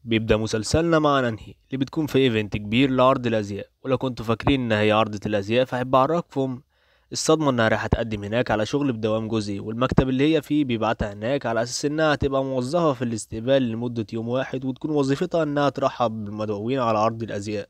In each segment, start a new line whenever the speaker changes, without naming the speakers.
بيبدأ مسلسلنا مع نانهي اللي بتكون في ايفنت كبير لعرض الأزياء، ولو كنتوا فاكرين إن هي عرضة الأزياء فأحب أعرفكم الصدمة إنها رايحة تقدم هناك على شغل بدوام جزئي، والمكتب اللي هي فيه بيبعتها هناك على أساس إنها تبقى موظفة في الاستقبال لمدة يوم واحد، وتكون وظيفتها إنها ترحب بالمدعوين على عرض الأزياء.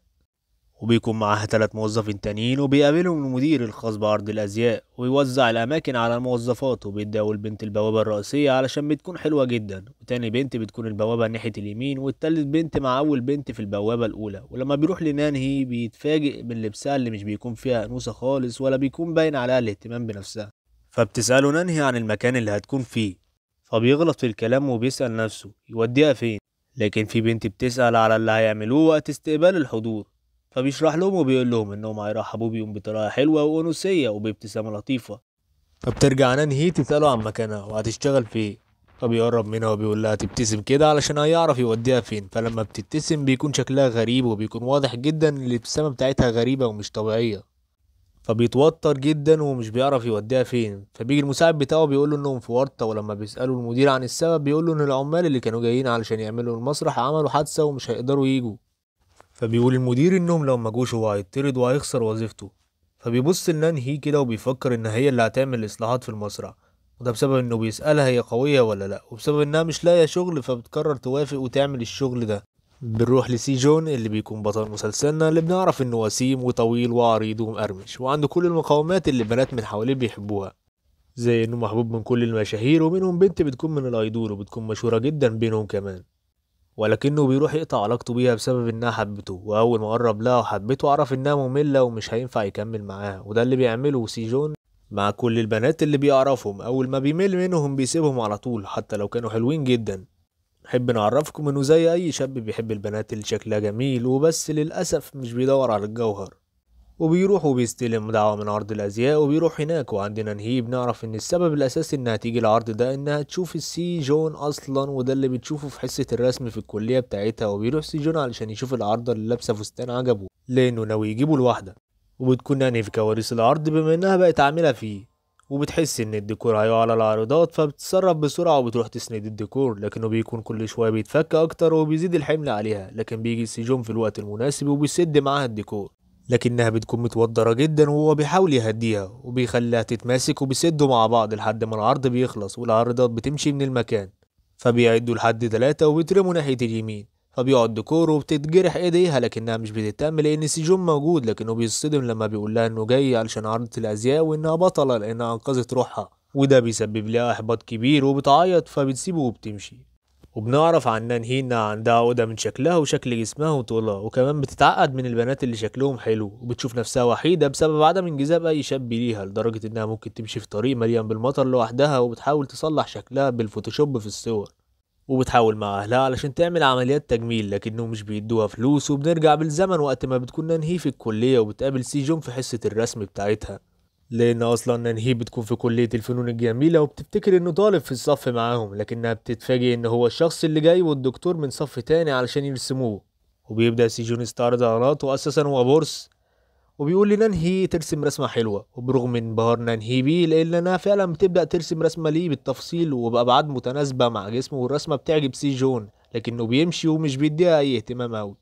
وبيكون معاها 3 موظفين تانيين، وبيقابلهم المدير الخاص بعرض الأزياء ويوزع الأماكن على الموظفات، وبيداول بنت البوابة الرئيسية علشان بتكون حلوة جدا، وتاني بنت بتكون البوابة ناحية اليمين، والتالت بنت مع أول بنت في البوابة الأولى. ولما بيروح لنانهي بيتفاجئ من لبسها اللي مش بيكون فيها أنوثة خالص، ولا بيكون باين عليها الاهتمام بنفسها. فبتسأله نانهي عن المكان اللي هتكون فيه، فبيغلط في الكلام وبيسأل نفسه يوديها فين. لكن في بنت بتسأل على اللي هيعملوه وقت استقبال الحضور، فبيشرح لهم وبيقول لهم انهم هيرحبوا بيهم بطريقه حلوه وانوثيه وبابتسامه لطيفه. فبترجع نانهي تساله عن مكانها وهتشتغل فيه، فبيقرب منها وبيقول لها تبتسم كده علشان هيعرف يوديها فين. فلما بتبتسم بيكون شكلها غريب، وبيكون واضح جدا ان الابتسامه بتاعتها غريبه ومش طبيعيه. فبيتوتر جدا ومش بيعرف يوديها فين. فبيجي المساعد بتاعه بيقول له انهم في ورطه، ولما بيسالوا المدير عن السبب بيقول له ان العمال اللي كانوا جايين علشان يعملوا المسرح عملوا حادثه ومش هيقدروا يجوا. فبيقول المدير انهم لو ما جوش هو هيطرد وهيخسر وظيفته. فبيبص لنانهي كده وبيفكر ان هي اللي هتعمل الاصلاحات في المسرح، وده بسبب انه بيسألها هي قوية ولا لا، وبسبب انها مش لاقية شغل فبتقرر توافق وتعمل الشغل ده. بنروح لسي جون اللي بيكون بطل مسلسلنا، اللي بنعرف انه وسيم وطويل وعريض ومقرمش وعنده كل المقومات اللي البنات من حواليه بيحبوها، زي انه محبوب من كل المشاهير، ومنهم بنت بتكون من الايدول وبتكون مشهورة جدا بينهم كمان. ولكنه بيروح يقطع علاقته بيها بسبب انها حبته، واول ما قرب لها وحبته عرف انها مملة ومش هينفع يكمل معاها. وده اللي بيعمله سي جون مع كل البنات اللي بيعرفهم، اول ما بيمل منهم بيسيبهم على طول حتى لو كانوا حلوين جدا. نحب نعرفكم انه زي اي شاب بيحب البنات اللي شكلها جميل وبس، للأسف مش بيدور على الجوهر. وبيروح وبيستلم دعوة من عرض الأزياء وبيروح هناك، وعندنا نهيب نعرف إن السبب الأساسي إنها تيجي العرض ده إنها تشوف السي جون أصلا، وده اللي بتشوفه في حصة الرسم في الكلية بتاعتها. وبيروح سي جون علشان يشوف العارضة اللي لابسة فستان عجبه لأنه ناوي يجيبه لوحده. وبتكون ناني في كواليس العرض بما إنها بقت عاملة فيه، وبتحس إن الديكور هيقع على العارضات فبتتصرف بسرعة وبتروح تسند الديكور، لكنه بيكون كل شوية بيتفك أكتر وبيزيد الحمل عليها. لكن بيجي سي جون في الوقت المناسب وبيسد معاها الديكور، لكنها بتكون متوترة جدا وهو بيحاول يهديها وبيخليها تتماسك، وبيسدوا مع بعض لحد ما العرض بيخلص والعارضات بتمشي من المكان. فبيعدوا لحد 3 وبيترموا ناحية اليمين، فبيقعد ديكور وبتتجرح ايديها لكنها مش بتهتم لان سيجون موجود، لكنه بيصطدم لما بيقول لها انه جاي علشان عرضة الازياء وانها بطلة لانها انقذت روحها، وده بيسبب لها احباط كبير وبتعيط فبتسيبه وبتمشي. وبنعرف عن نانهي انها عندها عقدة من شكلها وشكل جسمها وطولها، وكمان بتتعقد من البنات اللي شكلهم حلو، وبتشوف نفسها وحيدة بسبب عدم انجذاب اي شاب ليها، لدرجة انها ممكن تمشي في طريق مليان بالمطر لوحدها، وبتحاول تصلح شكلها بالفوتوشوب في الصور. وبتحاول مع اهلها علشان تعمل عمليات تجميل لكنهم مش بيدوها فلوس. وبنرجع بالزمن وقت ما بتكون نانهي في الكلية وبتقابل سي جون في حصة الرسم بتاعتها، لان اصلا نانهي بتكون في كلية الفنون الجميلة وبتفتكر انه طالب في الصف معاهم، لكنها بتتفاجئ ان هو الشخص اللي جاي والدكتور من صف تاني علشان يرسموه. وبيبدأ سيجون يستعرض اغراضه واساسا هو بورس، وبيقول لنانهي ترسم رسمة حلوة. وبرغم من انبهار نانهي بيه لانها فعلا بتبدأ ترسم رسمة ليه بالتفصيل وبأبعاد متناسبة مع جسمه، والرسمة بتعجب سي جون لكنه بيمشي ومش بيديها اي اهتمام اوي.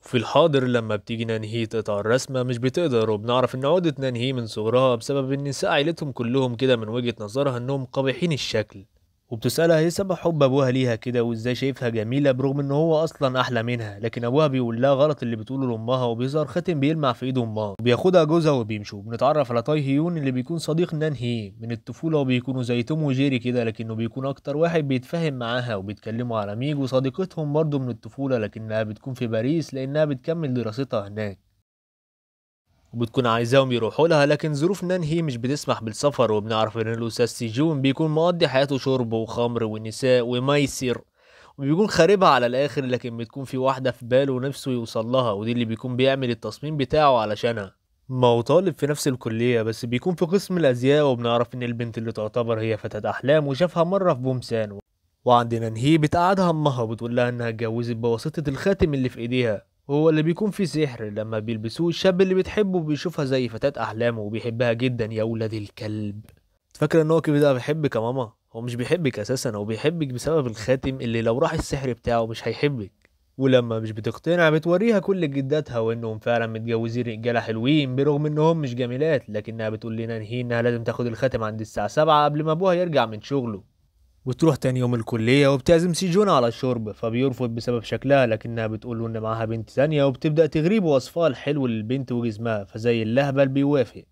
في الحاضر لما بتيجي نانهي تقطع الرسمة مش بتقدر، وبنعرف ان عقدة نانهي من صغرها بسبب ان نساء عيلتهم كلهم كده من وجهة نظرها انهم قبيحين الشكل. وبتسألها ايه سبب حب ابوها ليها كده وازاي شايفها جميلة برغم ان هو اصلا احلى منها، لكن ابوها بيقول لها غلط اللي بتقوله لامها، وبيظهر خاتم بيلمع في ايد امها وبياخدها جوزها وبيمشوا. بنتعرف على تاي هيون اللي بيكون صديق نانهي من الطفولة، وبيكونوا زي توم وجيري كده، لكنه بيكون اكتر واحد بيتفاهم معاها وبيتكلموا على ميج وصديقتهم برضه من الطفولة، لكنها بتكون في باريس لانها بتكمل دراستها هناك وبتكون عايزاهم يروحوا لها، لكن ظروف نانهي مش بتسمح بالسفر. وبنعرف ان الاستاذ سيجون بيكون مقضي حياته شرب وخمر ونساء وميسر، وبيكون خاربها على الاخر، لكن بتكون في واحدة في باله نفسه يوصل لها، ودي اللي بيكون بيعمل التصميم بتاعه علشانها. ما هو طالب في نفس الكلية بس بيكون في قسم الأزياء. وبنعرف إن البنت اللي تعتبر هي فتاة أحلام وشافها مرة في بومسان، وعندنا نهي بتقعدها أمها وبتقول لها إنها اتجوزت بواسطة الخاتم اللي في إيديها، وهو اللي بيكون فيه سحر لما بيلبسوه الشاب اللي بتحبه بيشوفها زي فتاة أحلامه وبيحبها جدا. يا ولاد الكلب، فاكرة إن هو كده بيحبك يا ماما؟ هو مش بيحبك أساسا، هو بيحبك بسبب الخاتم اللي لو راح السحر بتاعه مش هيحبك. ولما مش بتقتنع بتوريها كل جداتها وانهم فعلا متجوزين رجاله حلوين برغم انهم مش جميلات، لكنها بتقول لنا نهي انها لازم تاخد الخاتم عند الساعه 7 قبل ما ابوها يرجع من شغله. وتروح تاني يوم الكليه وبتعزم سيجون على الشرب، فبيرفض بسبب شكلها، لكنها بتقول له ان معاها بنت ثانيه وبتبدا تغريه بوصفها الحلو للبنت وجسمها، فزي اللهبل بيوافق.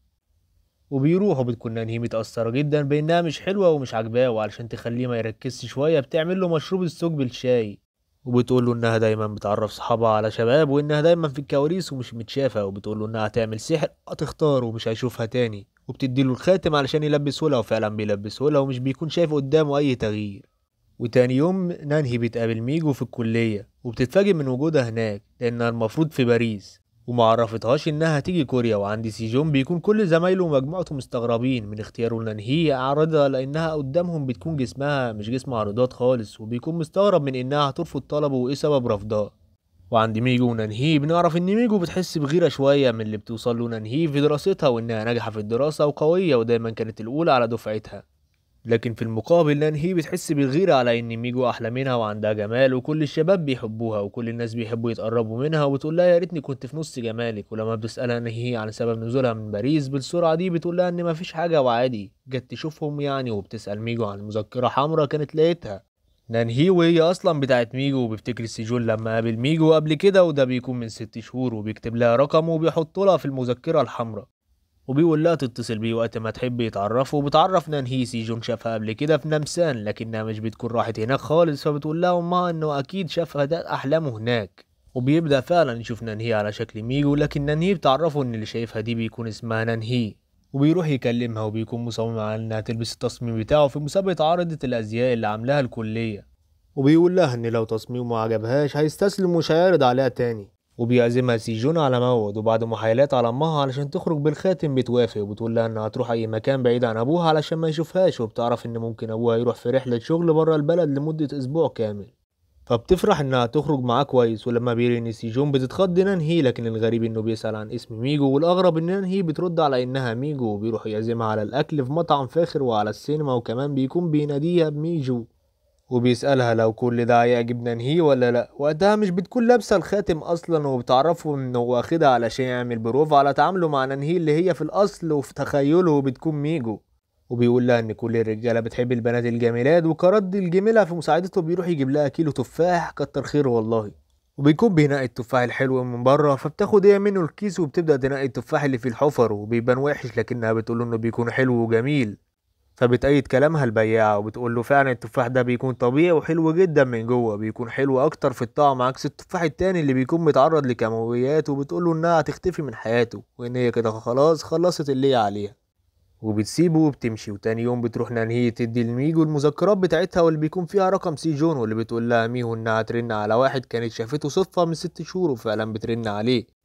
وبيروحوا بتكون نانهي متأثرة جدا بإنها مش حلوة ومش عاجباه، وعلشان تخليه ما يركزش شوية بتعمل له مشروب السوق بالشاي. وبتقول له إنها دايما بتعرف صحابها على شباب وإنها دايما في الكواليس ومش متشافة، وبتقول له إنها هتعمل سحر هتختاره ومش هيشوفها تاني، وبتديله الخاتم علشان يلبسه لها، وفعلا بيلبسه لها ومش بيكون شايف قدامه أي تغيير. وتاني يوم نانهي بتقابل ميجو في الكلية وبتتفاجئ من وجودها هناك لأنها المفروض في باريس، ومعرفتهاش إنها هتيجي كوريا. وعند سيجون بيكون كل زمايله ومجموعته مستغربين من اختياره لنانهي عارضة، لأنها قدامهم بتكون جسمها مش جسم عارضات خالص، وبيكون مستغرب من إنها هترفض طلبه وإيه سبب رفضها. وعند ميجو ونانهي بنعرف إن ميجو بتحس بغيرة شوية من اللي بتوصل له نانهي في دراستها، وإنها ناجحة في الدراسة وقوية ودايما كانت الأولى على دفعتها. لكن في المقابل نانهي بتحس بالغيرة على إن ميجو أحلى منها وعندها جمال وكل الشباب بيحبوها وكل الناس بيحبوا يتقربوا منها، وبتقول لها يا ريتني كنت في نص جمالك. ولما بتسألها نانهي عن سبب نزولها من باريس بالسرعة دي بتقول لها إن مفيش حاجة وعادي جت تشوفهم يعني، وبتسأل ميجو عن مذكرة حمراء كانت لقيتها نانهي وهي أصلا بتاعت ميجو، وبيفتكر سيجون لما قابل ميجو قبل كده وده بيكون من 6 شهور، وبيكتب لها رقم وبيحط لها في المذكرة الحمراء وبيقول لها تتصل بيه وقت ما تحب يتعرفوا. وبتعرف نانهي سيجون شافها قبل كده في نمسان لكنها مش بتكون راحت هناك خالص، فبتقول لها امها انه اكيد شافها ده احلامه هناك. وبيبدأ فعلا يشوف نانهي على شكل ميجو، لكن نانهي بتعرفه ان اللي شايفها دي بيكون اسمها نانهي. وبيروح يكلمها وبيكون مصمم على انها تلبس التصميم بتاعه في مسابقة عارضة الازياء اللي عاملاها الكلية، وبيقول لها ان لو تصميمه ما عجبهاش هيستسلم ومش هيعرض عليها تاني. وبيعزمها سيجون على موعد، وبعد محايلات على امها علشان تخرج بالخاتم بتوافق، وبتقول لها انها هتروح اي مكان بعيد عن ابوها علشان ما يشوفهاش، وبتعرف ان ممكن ابوها يروح في رحلة شغل بره البلد لمدة اسبوع كامل، فبتفرح انها تخرج معاه كويس. ولما بيرن سيجون بتتخض نانهي، لكن الغريب انه بيسأل عن اسم ميجو، والاغرب ان نانهي بترد على انها ميجو، وبيروح يعزمها على الاكل في مطعم فاخر وعلى السينما، وكمان بيكون بيناديها بميجو، وبيسألها لو كل ده هيعجب نانهي ولا لأ. وقتها مش بتكون لابسة الخاتم أصلا، وبتعرفه إنه واخدها علشان يعمل بروف على تعامله مع نانهي اللي هي في الأصل وفي تخيله بتكون ميجو. وبيقول لها إن كل الرجالة بتحب البنات الجميلات، وكرد الجميلة في مساعدته بيروح يجيب لها كيلو تفاح كتر خيره والله. وبيكون بينقي التفاح الحلو من بره، فبتاخد هي منه الكيس وبتبدأ تنقي التفاح اللي فيه الحفر وبيبان وحش، لكنها بتقول إنه بيكون حلو وجميل. فبتأيد كلامها البياعة وبتقول له فعلا التفاح ده بيكون طبيعي وحلو جدا من جوه، بيكون حلو اكتر في الطعم عكس التفاح التاني اللي بيكون متعرض لكيماويات، وبتقول له انها هتختفي من حياته وان هي كده خلاص خلصت اللي هي عليها. وبتسيبه وبتمشي. وتاني يوم بتروح نانهي تدي لميجو المذكرات بتاعتها واللي بيكون فيها رقم سيجون، واللي بتقول لها ميهو انها ترن على واحد كانت شافته صدفة من 6 شهور، وفعلا بترن عليه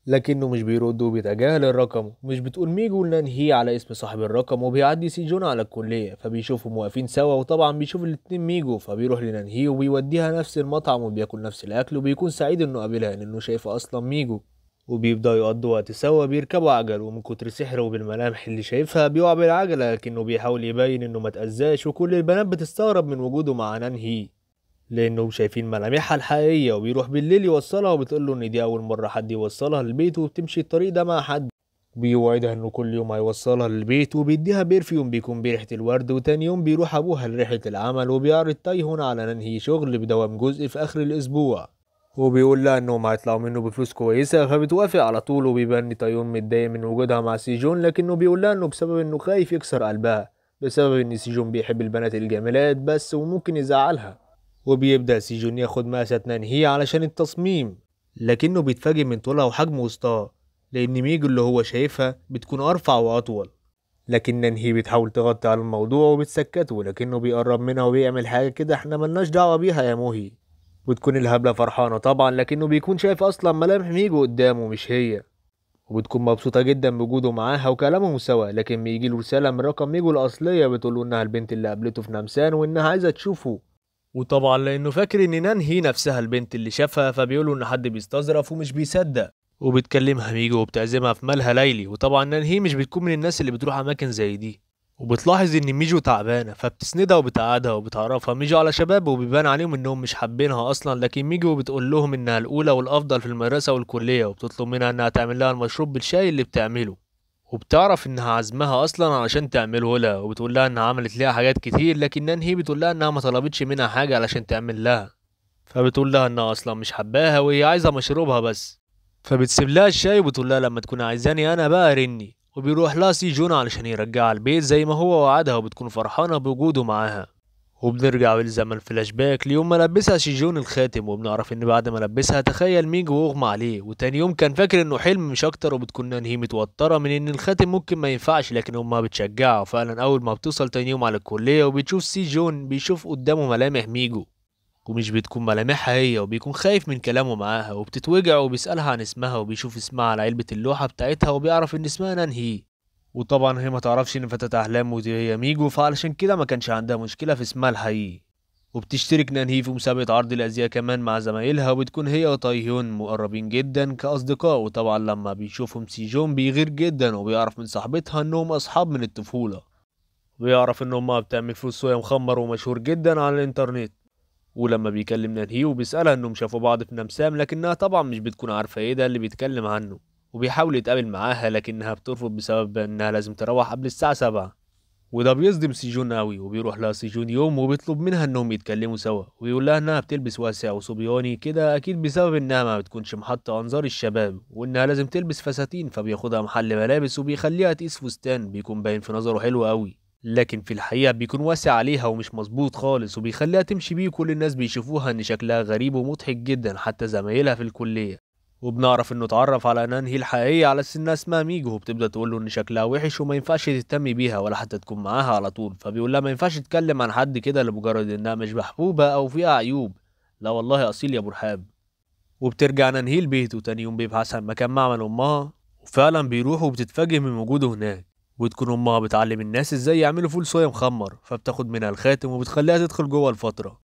لكنه مش بيرد وبيتجاهل الرقم. مش بتقول ميجو لنانهي على اسم صاحب الرقم، وبيعدي سيجون على الكلية فبيشوفهم واقفين سوا، وطبعا بيشوف الاتنين ميجو، فبيروح لنانهي وبيوديها نفس المطعم وبياكل نفس الاكل، وبيكون سعيد انه قابلها لانه شايفه اصلا ميجو. وبيبدأوا يقضوا وقت سوا بيركبوا عجل، ومن كتر سحره وبالملامح اللي شايفها بيقع بالعجلة، لكنه بيحاول يبين انه ما تأذاش، وكل البنات بتستغرب من وجوده مع نانهي لانهم شايفين ملامحها الحقيقيه. وبيروح بالليل يوصلها وبتقول له ان دي اول مره حد يوصلها للبيت وبتمشي الطريق ده مع حد، بيوعدها انه كل يوم هيوصلها للبيت وبيديها بيرفيوم بيكون بريحه الورد. وتاني يوم بيروح ابوها لرحله العمل وبيعرض تايهون على ننهي شغل بدوام جزء في اخر الاسبوع، وبيقول لها انهم هيطلعوا منه بفلوس كويسه، فبتوافق على طول. وبيبان تايون متضايق من وجودها مع سيجون، لكنه بيقول لها انه بسبب انه خايف يكسر قلبها بسبب ان سيجون بيحب البنات الجميلات بس وممكن يزعلها. وبيبدأ سيجون ياخد مقاسات نانهي علشان التصميم، لكنه بيتفاجئ من طولها وحجم وسطها لأن ميجو اللي هو شايفها بتكون أرفع وأطول. لكن نانهي بتحاول تغطي على الموضوع وبتسكته، لكنه بيقرب منها وبيعمل حاجة كده احنا ملناش دعوة بيها يا موهي. وتكون الهبلة فرحانة طبعا، لكنه بيكون شايف أصلا ملامح ميجو قدامه مش هي، وبتكون مبسوطة جدا بوجوده معاها وكلامهم سوا. لكن بيجيله رسالة من رقم ميجو الأصلية بتقوله إنها البنت اللي قابلته في نمسان وإنها عايزة تشوفه، وطبعا لانه فاكر ان نانهي نفسها البنت اللي شافها فبيقولوا ان حد بيستظرف ومش بيصدق. وبتكلمها ميجو وبتعزمها في مالها ليلي، وطبعا نانهي مش بتكون من الناس اللي بتروح اماكن زي دي، وبتلاحظ ان ميجو تعبانه فبتسندها وبتقعدها وبتعرفها ميجو على شباب وبيبان عليهم انهم مش حابينها اصلا، لكن ميجو بتقول لهم انها الاولى والافضل في المدرسه والكليه وبتطلب منها انها تعمل لها المشروب بالشاي اللي بتعمله. وبتعرف انها عازمها اصلا علشان تعمله لها وبتقول لها انها عملت لها حاجات كتير، لكن نانهي بتقول لها انها ما طلبتش منها حاجه علشان تعمل لها. فبتقول لها انها اصلا مش حباها وهي عايزه مشروبها بس. فبتسيب لها الشاي وبتقول لها لما تكون عايزاني انا بقى رني. وبيروح لها سي جون علشان يرجعها البيت زي ما هو وعدها وبتكون فرحانه بوجوده معاها. وبنرجع بالزمن فلاش باك ليوم ما لبسها سي جون الخاتم، وبنعرف ان بعد ما لبسها تخيل ميجو واغمى عليه، وتاني يوم كان فاكر انه حلم مش اكتر. وبتكون نانهي متوتره من ان الخاتم ممكن ما ينفعش، لكن امها بتشجعها. وفعلا اول ما بتوصل تاني يوم على الكليه وبتشوف سي جون بيشوف قدامه ملامح ميجو، ومش بتكون ملامحها هي، وبيكون خايف من كلامه معاها وبتتوجع. وبيسألها عن اسمها وبيشوف اسمها على علبة اللوحة بتاعتها وبيعرف ان اسمها نانهي. وطبعا هي ما تعرفش ان فتاة احلامه دي هي ميجو، فعلشان كده ما كانش عندها مشكلة في اسمها الحقيقي. وبتشترك نانهي في مسابقة عرض الأزياء كمان مع زمايلها، وبتكون هي وتايهيون مقربين جدا كأصدقاء. وطبعا لما بيشوفهم سي جون بيغير جدا وبيعرف من صاحبتها انهم اصحاب من الطفولة. ويعرف ان امها بتعمل فلوس صويا مخمر ومشهور جدا على الانترنت. ولما بيكلم نانهي وبيسألها انهم شافوا بعض في نمسام، لكنها طبعا مش بتكون عارفة ايه ده اللي بيتكلم عنه. وبيحاول يتقابل معاها لكنها بترفض بسبب انها لازم تروح قبل الساعة 7. وده بيصدم سيجون قوي، وبيروح لها سيجون يوم وبيطلب منها انهم يتكلموا سوا، ويقول لها انها بتلبس واسع وصبياني كده اكيد بسبب انها ما بتكونش محطة انظار الشباب، وانها لازم تلبس فساتين. فبياخدها محل ملابس وبيخليها تقيس فستان بيكون باين في نظره حلو قوي، لكن في الحقيقة بيكون واسع عليها ومش مظبوط خالص. وبيخليها تمشي بيه كل الناس بيشوفوها ان شكلها غريب ومضحك جدا حتى زمايلها في الكلية. وبنعرف انه اتعرف على نانهي الحقيقية على انها اسمها ميجو، وبتبدأ تقول له ان شكلها وحش وما ينفعش تهتمي بيها ولا حتى تكون معاها على طول. فبيقول لها ما ينفعش تتكلم عن حد كده لمجرد انها مش محبوبة او فيها عيوب. لا والله اصيل يا ابو رحاب. وبترجع نانهي البيت، وتاني يوم بيبحث عن مكان معمل امها، وفعلا بيروح وبتتفاجئ من وجوده هناك. وتكون امها بتعلم الناس ازاي يعملوا فول صويا مخمر، فبتاخد منها الخاتم وبتخليها تدخل جوه الفترة.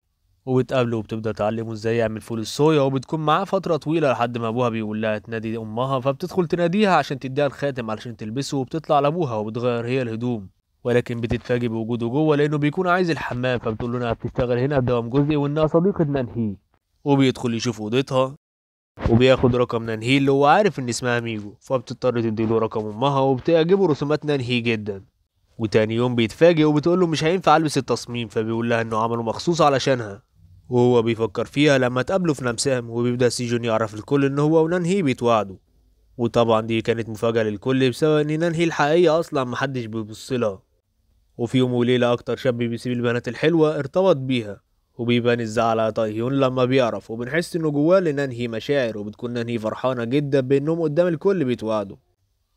وبتقابله وبتبدأ تعلمه ازاي يعمل فول الصويا، وبتكون معاه فترة طويلة لحد ما ابوها بيقول لها تنادي امها، فبتدخل تناديها عشان تديها الخاتم علشان تلبسه. وبتطلع لابوها وبتغير هي الهدوم، ولكن بتتفاجئ بوجوده جوه لانه بيكون عايز الحمام. فبتقول له انها بتشتغل هنا بدوام جزئي وانها صديقة نانهي. وبيدخل يشوف اوضتها وبياخد رقم نانهي اللي هو عارف ان اسمها ميجو، فبتضطر تديله رقم امها وبتعجبه رسومات نانهي جدا. وتاني يوم بيتفاجئ وبتقوله مش هينفع البس التصميم، فبيقول لها انه عمله مخصوص علشانها. وهو بيفكر فيها لما تقابله في نمسام، وبيبدأ سيجون يعرف الكل ان هو ونانهي بيتواعدوا. وطبعا دي كانت مفاجأة للكل بسبب ان نانهي الحقيقية اصلا محدش بيبصلها. وفي يوم وليلة اكتر شاب بيسيب البنات الحلوة ارتبط بيها. وبيبان الزعل على تايهيون لما بيعرف، وبنحس انه جواه لنانهي مشاعر، وبتكون نانهي فرحانة جدا بانهم قدام الكل بيتواعدوا.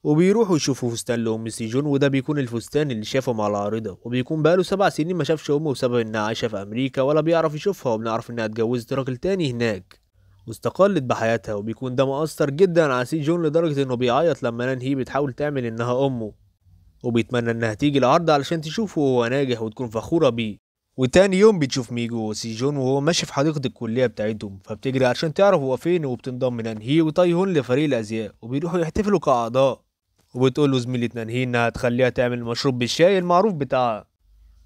وبيروحوا يشوفوا فستان لأم سيجون، وده بيكون الفستان اللي شافه مع العارضة. وبيكون بقاله 7 سنين ما شافش أمه بسبب إنها عايشة في أمريكا ولا بيعرف يشوفها. وبنعرف إنها اتجوزت راجل تاني هناك واستقلت بحياتها. وبيكون ده مؤثر جدا على سيجون لدرجة إنه بيعيط لما نانهي بتحاول تعمل إنها أمه، وبيتمنى إنها تيجي العرض علشان تشوفه وهو ناجح وتكون فخورة بيه. وتاني يوم بتشوف ميجو وسيجون وهو ماشي في حديقة الكلية بتاعتهم، فبتجري عشان تعرف هو فين، وبتنضم نانهي وتايهون لفريق الأزياء وبيروحوا يحتفلوا كأعضاء. وبتقول له زميلة نانهي انها تخليها تعمل المشروب بالشاي المعروف بتاعها،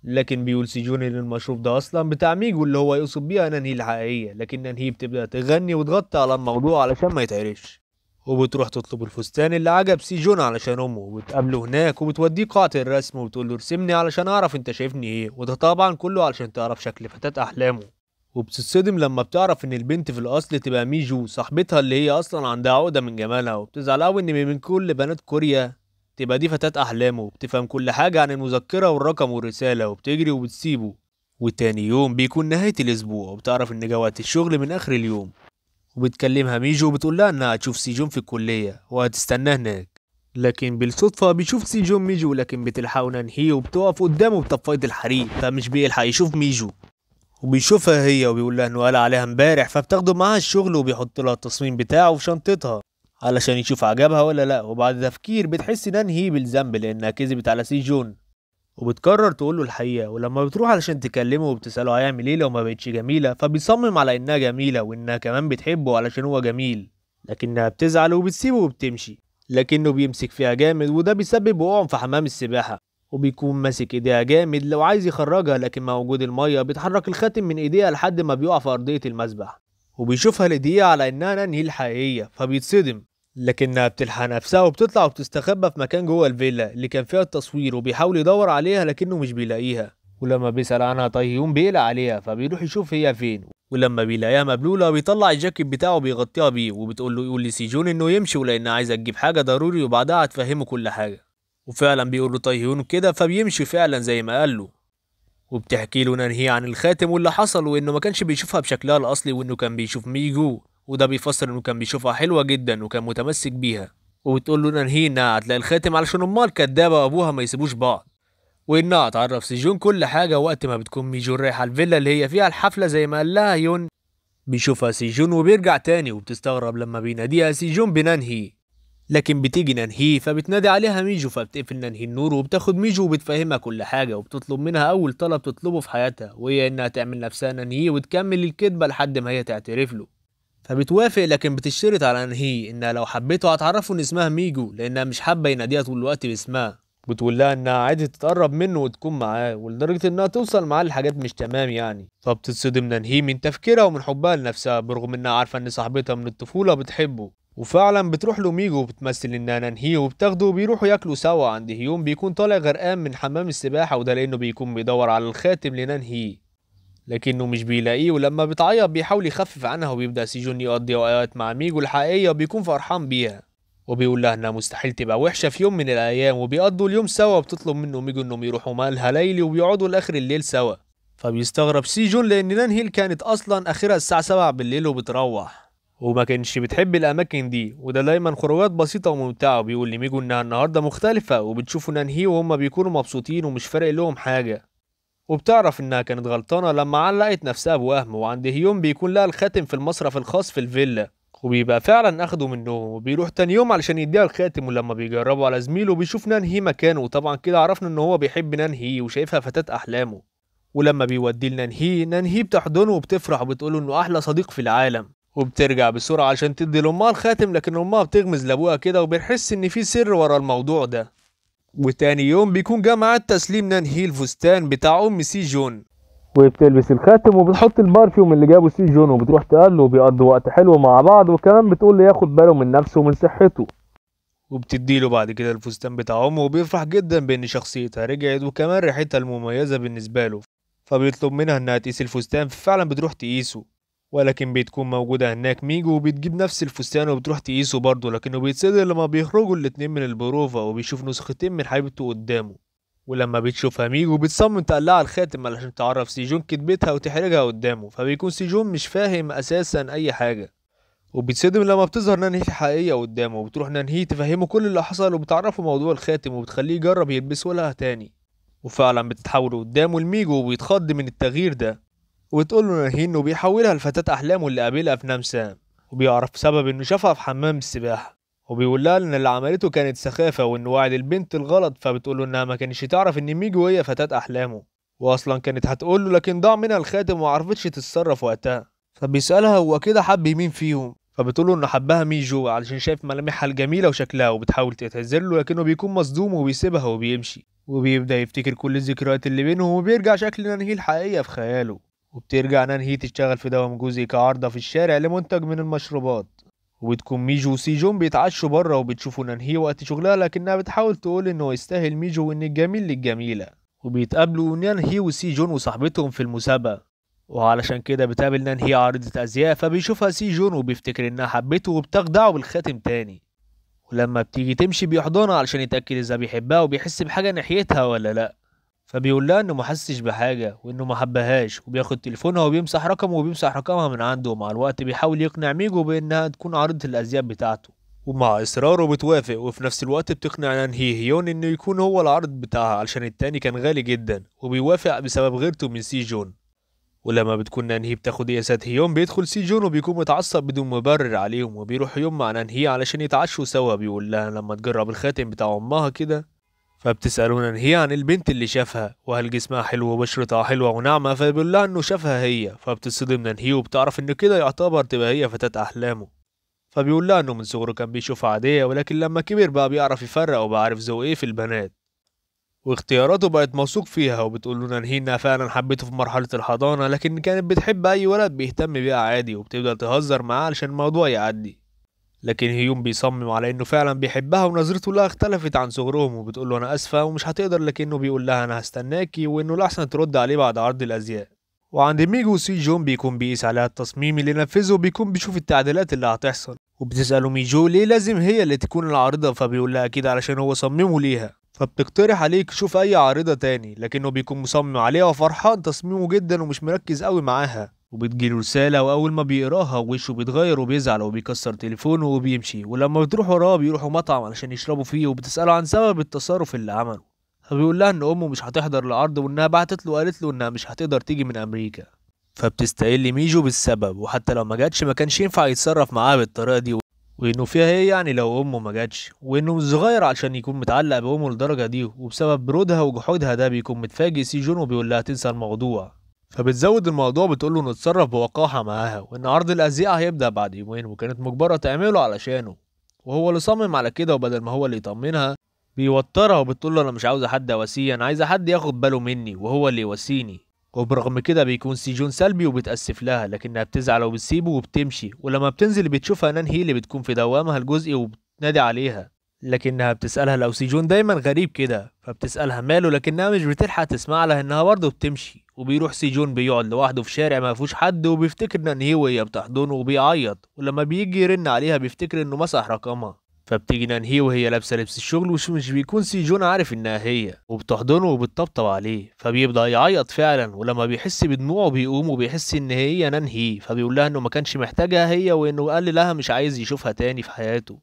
لكن بيقول سيجون ان المشروب ده اصلا بتاع ميجو اللي هو يقصد بيها نانهي الحقيقية. لكن نانهي بتبدأ تغني وتغطي على الموضوع علشان ما يتعرفش. وبتروح تطلب الفستان اللي عجب سيجون علشان امه، وبتقابله هناك وبتوديه قاعة الرسم وبتقول له ارسمني علشان اعرف انت شايفني ايه، وده طبعا كله علشان تعرف شكل فتاة احلامه. وبتتصدم لما بتعرف ان البنت في الاصل تبقى ميجو صاحبتها اللي هي اصلا عندها عقدة من جمالها. وبتزعل قوي ان من كل بنات كوريا تبقى دي فتاة احلامه، وبتفهم كل حاجة عن المذكرة والرقم والرسالة وبتجري وبتسيبه. وتاني يوم بيكون نهاية الاسبوع، وبتعرف ان جوات الشغل من اخر اليوم. وبتكلمها ميجو وبتقول لها انها هتشوف سيجون في الكلية وهتستناه هناك. لكن بالصدفة بيشوف سيجون ميجو، لكن بتلحقه نانهي وبتقف قدامه بطفاية الحريق، فمش بيلحق يشوف ميجو. وبيشوفها هي وبيقول لها انه قال عليها امبارح، فبتاخده معاها الشغل وبيحط لها التصميم بتاعه في شنطتها علشان يشوف عجبها ولا لا. وبعد تفكير بتحس نانهي بالذنب لانها كذبت على سيجون، وبتقرر تقول له الحقيقة. ولما بتروح علشان تكلمه وبتسأله هيعمل ايه لو ما بقتش جميلة، فبيصمم على انها جميلة وانها كمان بتحبه علشان هو جميل، لكنها بتزعل وبتسيبه وبتمشي. لكنه بيمسك فيها جامد وده بيسبب وقوعهم في حمام السباحة. وبيكون ماسك ايديها جامد لو عايز يخرجها، لكن مع وجود المية بيتحرك الخاتم من ايديها لحد ما بيقع في ارضية المسبح. وبيشوفها لدقيقة على انها نانهي الحقيقية فبيتصدم، لكنها بتلحق نفسها وبتطلع وبتستخبى في مكان جوه الفيلا اللي كان فيها التصوير، وبيحاول يدور عليها لكنه مش بيلاقيها. ولما بيسأل عنها طيهون بيقلق عليها فبيروح يشوف هي فين، ولما بيلاقيها مبلولة بيطلع الجاكيت بتاعه وبيغطيها بيه، وبتقول له يقول لسيجون انه يمشي ولانها عايزة تجيب حاجة ضروري وبعدها هتفهمه كل حاجة. وفعلا بيقول له طيهون كده فبيمشي فعلا زي ما قال له. وبتحكي له نانهي عن الخاتم واللي حصل، وانه ما كانش بيشوفها بشكلها الاصلي وانه كان بيشوف ميجو، وده بيفسر انه كان بيشوفها حلوة جدا وكان متمسك بيها. وبتقول له نانهي انها هتلاقي الخاتم علشان امها الكدابة وابوها ما يسيبوش بعض، وانها هتعرف سيجون كل حاجة وقت ما بتكون ميجو رايحة الفيلا اللي هي فيها الحفلة زي ما قال لها يون. بيشوفها سيجون وبيرجع تاني وبتستغرب لما بيناديها سيجون بنانهي، لكن بتيجي نانهي فبتنادي عليها ميجو، فبتقفل نانهي النور وبتاخد ميجو وبتفهمها كل حاجة وبتطلب منها أول طلب تطلبه في حياتها، وهي إنها تعمل نفسها نانهي وتكمل الكدبة لحد ما هي تعترف له. فبتوافق، لكن بتشترط على نانهي إنها لو حبيته هتعرفه إن اسمها ميجو لأنها مش حابة يناديها طول الوقت باسمها. بتقول لها إنها عادي تتقرب منه وتكون معاه، ولدرجة إنها توصل معاه لحاجات مش تمام يعني. فبتتصدم نانهي من تفكيرها ومن حبها لنفسها برغم إنها عارفة إن صاحبتها من الطفولة بتحبه. وفعلا بتروح له ميجو وبتمثل انها نانهي وبتاخده وبيروحوا ياكلوا سوا عند هيون بيكون طالع غرقان من حمام السباحة، وده لانه بيكون بيدور على الخاتم لنانهي لكنه مش بيلاقيه، ولما بتعيط بيحاول يخفف عنها وبيبدأ سيجون يقضي اوقات مع ميجو الحقيقية وبيكون فرحان بيها، وبيقول لها انها مستحيل تبقى وحشة في يوم من الايام، وبيقضوا اليوم سوا وبتطلب منه ميجو انهم يروحوا مالها ليلي وبيقعدوا لاخر الليل سوا. فبيستغرب سيجون لان نانهي كانت اصلا اخرها الساعة 7 بالليل وبتروح وما كانش بتحب الاماكن دي، وده دايما خروجات بسيطه وممتعه، وبيقول لميجو انها النهارده مختلفه وبتشوفوا نانهي وهما بيكونوا مبسوطين ومش فارق لهم حاجه. وبتعرف انها كانت غلطانه لما علقت نفسها بوهم، وعند هيوم بيكون لها الخاتم في المصرف الخاص في الفيلا، وبيبقى فعلا اخده منهم وبيروح تاني يوم علشان يديها الخاتم، ولما بيجربوا على زميله بيشوف نانهي مكانه، وطبعا كده عرفنا ان هو بيحب نانهي وشايفها فتاة احلامه. ولما بيوديه نانهي بتحضنه وبتفرح وبتقوله انه احلى صديق في العالم، وبترجع بسرعة عشان تدي لأمها الخاتم، لكن أمها بتغمز لأبوها كده وبنحس إن في سر ورا الموضوع ده. وتاني يوم بيكون جه ميعاد تسليم نانهي الفستان بتاع أم سي جون، وبتلبس الخاتم وبتحط البرفيوم اللي جابه سي جون وبتروح تقابله وبيقضوا وقت حلو مع بعض، وكمان بتقول له ياخد باله من نفسه ومن صحته، وبتديله بعد كده الفستان بتاع أمه وبيفرح جدا بإن شخصيتها رجعت وكمان ريحتها المميزة بالنسبة له، فبيطلب منها إنها تقيس الفستان، ففعلا بتروح تقيسه، ولكن بتكون موجودة هناك ميجو وبتجيب نفس الفستان وبتروح تقيسه برضه، لكنه بيتصدم لما بيخرجوا الاتنين من البروفا وبيشوف نسختين من حبيبته قدامه. ولما بتشوفها ميجو بتصمم تقلعها الخاتم علشان تعرف سيجون كدبتها وتحرجها قدامه، فبيكون سيجون مش فاهم اساسا اي حاجة، وبيتصدم لما بتظهر نانهي الحقيقية قدامه، وبتروح نانهي تفهمه كل اللي حصل وبتعرفه موضوع الخاتم وبتخليه يجرب يلبسه لها تاني، وفعلا بتتحول قدامه لميجو وبيتخض من التغيير ده، وتقول له نانهي انه بيحولها لفتاة احلامه اللي قابلها في نمسام، وبيعرف سبب انه شافها في حمام السباحة، وبيقول لها ان اللي عملته كانت سخافة وانه وعد البنت الغلط، فبتقول له انها ما كانش تعرف ان ميجو هي فتاة احلامه، واصلا كانت هتقول له لكن ضاع منها الخاتم وما عرفتش تتصرف وقتها. فبيسألها هو كده حب مين فيهم، فبتقول له انه حبها ميجو علشان شايف ملامحها الجميلة وشكلها، وبتحاول تعتذر له لكنه بيكون مصدوم وبيسيبها وبيمشي، وبيبدأ يفتكر كل الذكريات اللي بينهم، وبيرجع شكل نانهي الحقيقية في خياله. وبترجع نانهي تشتغل في دوام جزئي كعارضة في الشارع لمنتج من المشروبات، وبتكون ميجو وسي جون بيتعشوا بره وبتشوفوا نانهي وقت شغلها، لكنها بتحاول تقول انه يستاهل ميجو وان الجميل للجميلة، وبيتقابلوا نانهي وسي جون وصاحبتهم في المسابقة، وعلشان كده بتقابل نانهي عارضة أزياء، فبيشوفها سي جون وبيفتكر انها حبته وبتخدعه بالخاتم تاني، ولما بتيجي تمشي بيحضنها علشان يتأكد اذا بيحبها وبيحس بحاجة ناحيتها ولا لا، فبيقول لها انه محسش بحاجة وانه ما حبهاش، وبياخد تليفونها وبيمسح رقمه وبيمسح رقمها من عنده، ومع الوقت بيحاول يقنع ميجو بانها تكون عارضة الازياء بتاعته، ومع اصراره بتوافق، وفي نفس الوقت بتقنع نانهي هيون انه يكون هو العرض بتاعها علشان التاني كان غالي جدا، وبيوافق بسبب غيرته من سي جون. ولما بتكون نانهي بتاخد قياسات هيون بيدخل سي جون وبيكون متعصب بدون مبرر عليهم، وبيروح هيون مع نانهي علشان يتعشوا سوا، بيقول لها لما تجرب الخاتم بتاع امها كده، فبتسأله نانهي عن البنت اللي شافها وهل جسمها حلو وبشرتها حلوة وناعمة، فبيقول لها انه شافها هي، فبتصدم نانهي وبتعرف انه كده يعتبر تبقى هي فتاة احلامه، فبيقول لها انه من صغره كان بيشوفها عادية ولكن لما كبر بقى بيعرف يفرق وبقى عارف ذوق ايه في البنات. واختياراته بقت موثوق فيها، وبتقول له نانهي انها فعلا حبته في مرحلة الحضانة، لكن كانت بتحب اي ولد بيهتم بيها عادي، وبتبدأ تهزر معاه علشان الموضوع يعدي. لكن هيون بيصمم على انه فعلا بيحبها، ونظرته لها اختلفت عن صغرهم، وبتقول له انا اسفة ومش هتقدر، لكنه بيقول لها انا هستناكي، وانه الاحسن ترد عليه بعد عرض الازياء. وعند ميجو سي جون بيكون بيقيس عليها التصميم اللي نفذه، وبيكون بيشوف التعديلات اللي هتحصل، وبتسأله ميجو ليه لازم هي اللي تكون العارضة، فبيقول لها اكيد علشان هو صممه ليها، فبتقترح عليه يشوف اي عارضة تاني، لكنه بيكون مصمم عليها وفرحان تصميمه جدا ومش مركز قوي معاها. وبتجيله رسالة، وأول ما بيقراها وشه بيتغير وبيزعل وبيكسر تليفونه وبيمشي، ولما بتروح وراه بيروحوا مطعم علشان يشربوا فيه، وبتسأله عن سبب التصرف اللي عمله، فبيقول لها إن أمه مش هتحضر العرض، وإنها بعتت له قالت له إنها مش هتقدر تيجي من أمريكا. فبتستقل ميجو بالسبب، وحتى لو ما جاتش ما كانش ينفع يتصرف معاها بالطريقة دي، وإنه فيها إيه يعني لو أمه ما جاتش، وإنه مش صغير علشان يكون متعلق بأمه للدرجة دي، وبسبب برودها وجحودها ده بيكون متفاجئ سي جون وبيقول لها تنسى الموضوع. فبتزود الموضوع، بتقول له نتصرف بوقاحة معاها، وإن عرض الأزياء هيبدأ بعد يومين، وكانت مجبرة تعمله علشانه، وهو اللي صمم على كده، وبدل ما هو اللي يطمنها بيوترها، وبتقول له أنا مش عاوزة حد أواسيه، أنا عايزة حد ياخد باله مني وهو اللي يواسيني. وبرغم كده بيكون سي جون سلبي وبتأسف لها، لكنها بتزعل وبتسيبه وبتمشي، ولما بتنزل بتشوفها نان هي اللي بتكون في دوامها الجزئي وبتنادي عليها، لكنها بتسألها لو سي جون دايما غريب كده، فبتسألها ماله، لكنها مش بتلحق تسمع لها انها برضه بتمشي. وبيروح سي جون بيقعد لوحده في شارع ما فيهوش حد، وبيفتكر نانهي وهي بتحضنه وبيعيط، ولما بيجي يرن عليها بيفتكر انه مسح رقمها، فبتيجي نانهي وهي لابسه لبس الشغل، مش بيكون سي جون عارف انها هي، وبتحضنه وبتطبطب عليه، فبيبدأ يعيط فعلا، ولما بيحس بدموعه بيقوم وبيحس ان هي نانهي، فبيقول لها انه ما كانش محتاجها هي، وانه قال لها مش عايز يشوفها تاني في حياته.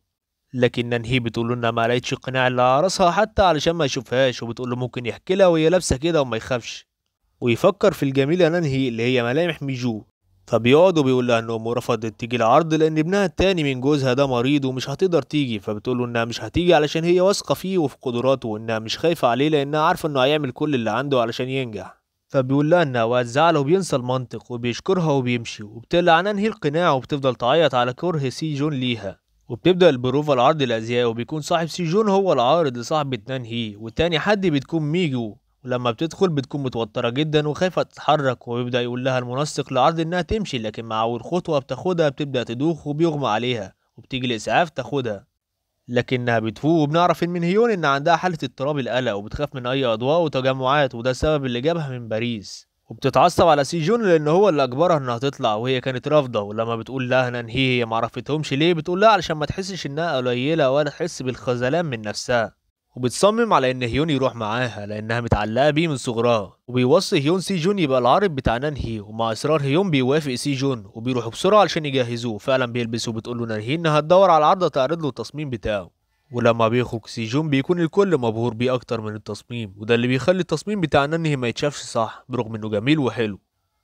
لكن نانهي بتقول له انها ما لقيتش القناع اللي على راسها حتى علشان ما يشوفهاش، وبتقول له ممكن يحكي لها وهي لابسه كده وما يخافش، ويفكر في الجميله نانهي اللي هي ملامح ميجو. فبيقعد وبيقول لها ان امه رفضت تيجي العرض لان ابنها التاني من جوزها ده مريض ومش هتقدر تيجي، فبتقول له انها مش هتيجي علشان هي واثقه فيه وفي قدراته، وانها مش خايفه عليه لانها عارفه انه هيعمل كل اللي عنده علشان ينجح. فبيقول لها انها وقت زعله وبينسى المنطق وبيشكرها وبيمشي، وبتقلع نانهي القناع وبتفضل تعيط على كره سي جون ليها. وبتبدأ البروفا العرض الأزياء، وبيكون صاحب سي جون هو العارض لصاحبة نانهي، والتاني حد بتكون ميجو. ولما بتدخل بتكون متوترة جدا وخايفة تتحرك، وبيبدأ يقول لها المنسق للعرض إنها تمشي، لكن مع أول خطوة بتاخدها بتبدأ تدوخ وبيغمى عليها، وبتيجي الإسعاف تاخدها، لكنها بتفوق، وبنعرف من هيون إن عندها حالة اضطراب القلق وبتخاف من أي أضواء وتجمعات، وده السبب اللي جابها من باريس. وبتتعصب على سي جون لان هو اللي اجبرها انها تطلع وهي كانت رافضه، ولما بتقول لها نانهي هي معرفتهمش ليه، بتقول لها علشان ما تحسش انها قليله ولا تحس بالخذلان من نفسها. وبتصمم على ان هيون يروح معاها لانها متعلقه بيه من صغرها، وبيوصي هيون سي جون يبقى العارض بتاع نانهي، ومع اصرار هيون بيوافق سي جون، وبيروحوا بسرعه علشان يجهزوه. فعلا بيلبسوا، وبتقول له نانهي انها تدور على عرضه تعرض له التصميم بتاعه. ولما بيخرج سي جون بيكون الكل مبهور بيه اكتر من التصميم، وده اللي بيخلي التصميم بتاع نانهي ما يتشافش صح برغم انه جميل وحلو.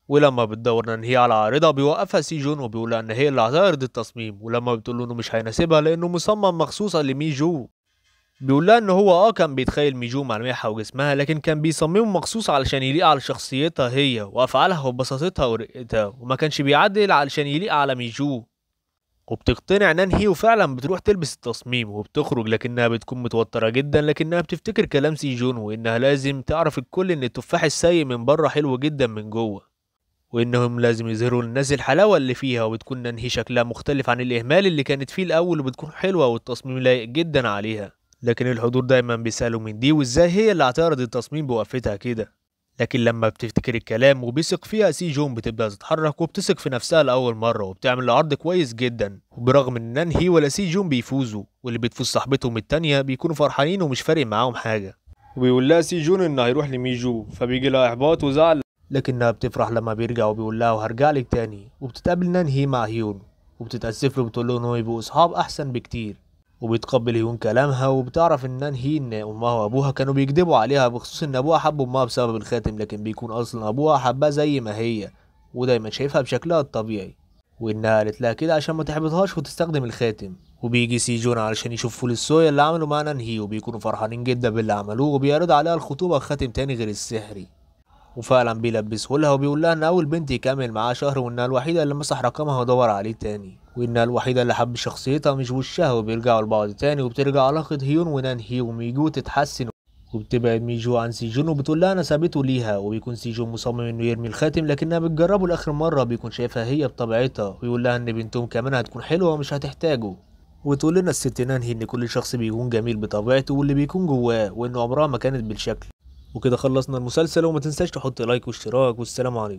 ولما بتدور نانهي على عارضة بيوقفها سي جون وبيقولها ان هي اللي هتعرض التصميم، ولما بتقول له انه مش هيناسبها لانه مصمم مخصوصا لميجو، بيقول لها ان هو كان بيتخيل ميجو ملامحها وجسمها، لكن كان بيصممه مخصوص علشان يليق على شخصيتها هي وافعالها وبساطتها ورقتها، وما كانش بيعدل علشان يليق على ميجو. وبتقتنع نانهي وفعلا بتروح تلبس التصميم وبتخرج، لكنها بتكون متوترة جدا، لكنها بتفتكر كلام سي جون، وانها لازم تعرف الكل ان التفاح السيء من بره حلو جدا من جوه، وانهم لازم يظهروا للناس الحلاوة اللي فيها. وبتكون نانهي شكلها مختلف عن الاهمال اللي كانت فيه الاول، وبتكون حلوة والتصميم لايق جدا عليها، لكن الحضور دايما بيسألوا من دي وازاي هي اللي هتعرض التصميم بوقفتها كده. لكن لما بتفتكر الكلام وبيثق فيها سي جون بتبدأ تتحرك وبتثق في نفسها لأول مرة، وبتعمل العرض كويس جدا، وبرغم ان نانهي ولا سي جون بيفوزوا، واللي بتفوز صاحبتهم التانية بيكونوا فرحانين ومش فارق معاهم حاجة. وبيقول لها سي جون انه هيروح لميجو، فبيجي لها احباط وزعل، لكنها بتفرح لما بيرجع وبيقول لها وهرجع لك تاني. وبتتقابل نانهي مع هيون وبتتأسف له، بتقول له انه يبقوا اصحاب احسن بكتير، وبيتقبل هيون كلامها، وبتعرف ان نانهي ان امها وابوها كانوا بيكذبوا عليها بخصوص ان ابوها حب امها بسبب الخاتم، لكن بيكون اصلا ابوها حبها زي ما هي ودايما شايفها بشكلها الطبيعي، وانها قالت لها كده عشان ما تحبطهاش وتستخدم الخاتم. وبيجي سي جون علشان يشوف فول الصويا اللي عملوا مع نانهي، وبيكونوا فرحانين جدا باللي عملوه، وبيعرض عليها الخطوبه خاتم تاني غير السحري، وفعلا بيلبسه لها، وبيقول لها ان اول بنت يكمل معاها شهر، وانها الوحيده اللي مسح رقمها ودور عليه تاني، وانها الوحيده اللي حب شخصيتها مش وشها، وبيرجعوا لبعض تاني، وبترجع علاقه هيون ونانهي وميجو تتحسن، وبتبعد ميجو عن سيجون وبتقول لها انا سابته ليها، وبيكون سيجون مصمم انه يرمي الخاتم لكنها بتجربه لاخر مره، بيكون شايفها هي بطبيعتها، ويقول لها ان بنتهم كمان هتكون حلوه ومش هتحتاجه. وتقول لنا الست نانهي ان كل شخص بيكون جميل بطبيعته واللي بيكون جواه، وانه عمرها ما كانت بالشكل. وكده خلصنا المسلسل، وما تنساش تحط لايك واشتراك، والسلام عليكم.